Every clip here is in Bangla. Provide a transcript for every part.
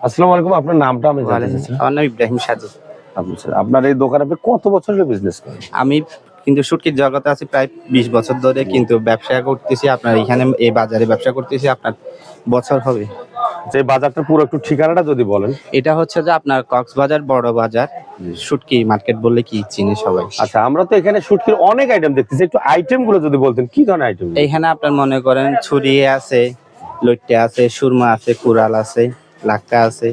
আসসালামু আলাইকুম, আপনার নামটা আমি জানতে চাচ্ছি। আমার নাম ইব্রাহিম সাজিদ। আপনার এই দোকানে আপনি কত বছর ধরে বিজনেস করেন? আমি কিন্তু শুটকির জগতে আছি প্রায় 20 বছর ধরে, কিন্তু ব্যবসা করতেছি আপনার এখানে এই বাজারে ব্যবসা করতেছি আপনার বছর হবে। যে বাজারটা পুরো একটু ঠিকানাটা যদি বলেন। এটা হচ্ছে যে আপনার কক্সবাজার বড় বাজার, শুটকি মার্কেট বললে কি চিনি সবাই। আচ্ছা, আমরা তো এখানে শুটকির অনেক আইটেম দেখতেছি, একটু আইটেম গুলো যদি বলতেন, কি ধরনের আইটেম? এইখানে আপনার মনে করেন ছুরি আছে, লইট্টা আছে, সুরমা আছে, কুরাল আছে, লাক্কা আছে,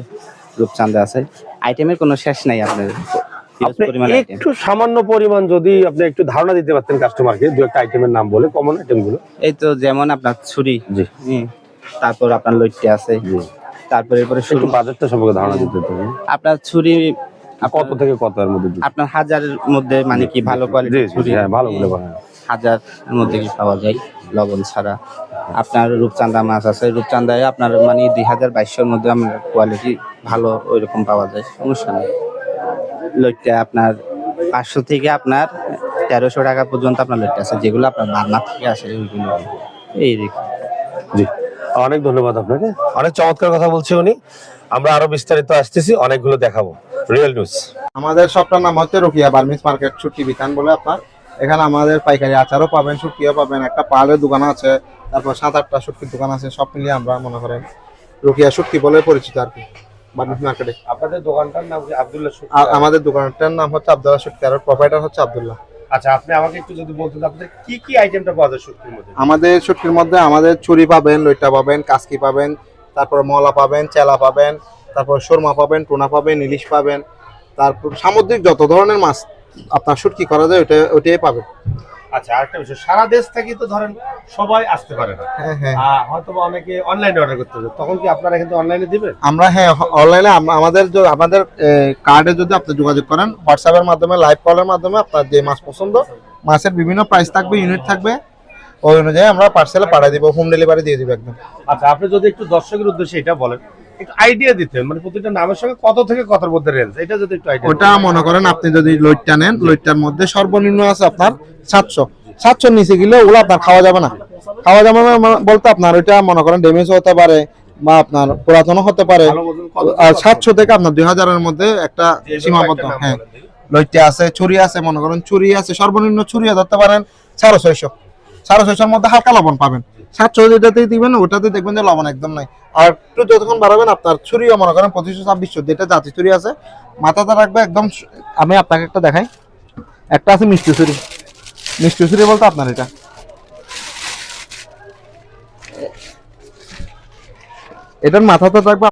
রূপচাঁদা আছে। আইটেমের কোনো শেষ নাই আপনার। একটু সামান্য পরিমাণ যদি আপনি একটু ধারণা দিতে পারতেন কাস্টমারকে, দু একটা আইটেমের নাম বলে, কমন আইটেম গুলো। এই তো যেমন আপনার ছুরি, জি, তারপর আপনার লইট্টা আছে, তারপরে এরপরে একটু বাজারটা সম্পর্কে ধারণা দিতে হবে। আপনার ছুরি কত থেকে কত এর মধ্যে? আপনার হাজারের মধ্যে, মানে কি ভালো কোয়ালিটির ছুরি, হ্যাঁ ভালো বলে বলেন। হাজারের মধ্যে কি পাওয়া যায় লবণ ছাড়া। আপনার রূপচাঁদা মাছ আছে, রূপচাঁদায় আপনার মানে 2200-র মধ্যে আপনার কোয়ালিটি ভালো ওইরকম পাওয়া যায়, সমস্যা নেই। লইট্টা আপনার 500 থেকে আপনার 1300 টাকা পর্যন্ত আপনার লইট্টা আছে, যেগুলো আপনার বার্মা থেকে আসে ওইগুলো। এইরকম। জি, অনেক ধন্যবাদ আপনাকে, অনেক চমৎকার কথা বলছি উনি। আমরা আরো বিস্তারিত আসতেছি, অনেকগুলো দেখাবো। Real news. আমাদের শপটার নাম হচ্ছে রোকিয়া বার্মিজ মার্কেট শুটকি বিতান বলে। আপনার এখানে আমাদের পাইকারি আচারও পাবেন, শুটকিও পাবেন, একটা পালের দোকান আছে, তারপর 7-8টা শুটকির দোকান আছে। সব মিলিয়ে আমরা মনে করেন রোকিয়া শুটকি বলে পরিচিত আর কি বার্মিজ মার্কেটে। আপনাদের দোকানটার নাম কি? আব্দুল্লাহ শুটকি। আর আমাদের দোকানটার নাম হচ্ছে আব্দুল্লাহ শুটকি, আর প্রোপাইটার হচ্ছে আব্দুল্লাহ। আচ্ছা, আপনি আমাকে একটু যদি বলতেন আপনাদের কি কি আইটেমটা পাওয়া যায় শুটকির মধ্যে? আমাদের শুটকির মধ্যে আমাদের চুরি পাবেন, লইট্টা পাবেন, কাসকি পাবেন, তারপর মলা পাবেন, চেলা পাবেন, তারপর সুরমা পাবেন, টুনা পাবেন, ইলিশ পাবেন, তারপর সামুদ্রিক যত ধরনের মাছ আপনার শুটকি করা যায় ওইটাই পাবেন। আচ্ছা, আরেকটা বিষয়, সারা দেশ থেকে তো ধরেন সবাই আসতে পারে না, হ্যাঁ হ্যাঁ, হয়তো অনেকে অনলাইনে অর্ডার করতে হবে, তখন কি আপনারা কিন্তু অনলাইনে দিবেন? আমরা হ্যাঁ অনলাইনে আমাদের কার্ডে যদি আপনি যোগাযোগ করেন, হোয়াটসঅ্যাপের মাধ্যমে, লাইভ কলের মাধ্যমে, আপনার যে মাছ পছন্দ, মাছের বিভিন্ন প্রাইস থাকবে, ইউনিট থাকবে, ওই অনুযায়ী আমরা পার্সেলে পাঠিয়ে দিব, হোম ডেলিভারি দিয়ে দিব একদম। আচ্ছা, আপনি যদি একটু দর্শকের উদ্দেশ্যে এটা বলেন, একটু আইডিয়া দিতেন, মানে প্রতিটা নামের সঙ্গে কত থেকে কতর মধ্যে রেঞ্জ, এটা যদি একটু আইডিয়া। ওটা মনে করেন আপনি যদি লইট্টা নেন, লইট্টার মধ্যে সর্বনিম্ন আছে আপনার 700 নিচে গেলে ওগুলো আপনার খাওয়া যাবে না। খাওয়া যাবে না বলতে আপনার ওইটা মনে করেন ড্যামেজ হতে পারে বা আপনার পুরাতনও হতে পারে। আর 700 থেকে আপনার 2000-এর মধ্যে একটা সীমাবদ্ধ। হ্যাঁ, লইট্টা আছে, চুরি আছে, মনে করেন চুরি আছে, সর্বনিম্ন চুরি ধরতে পারেন 650-650-এর মধ্যে হালকা লবণ পাবেন। 700 যেটাতেই দিবেন ওটাতে দেখবেন যে লবণ একদম নাই। আর একটু যতক্ষণ বাড়াবেন আপনার চুরিও মনে করেন 2500-2600, যেটা জাতি চুরি আছে মাথাতে রাখবে একদম। আমি আপনাকে একটা দেখাই, একটা আছে মিষ্টি চুরি। মিষ্টি চুরি বলতে আপনার এটার মাথাতে থাকবে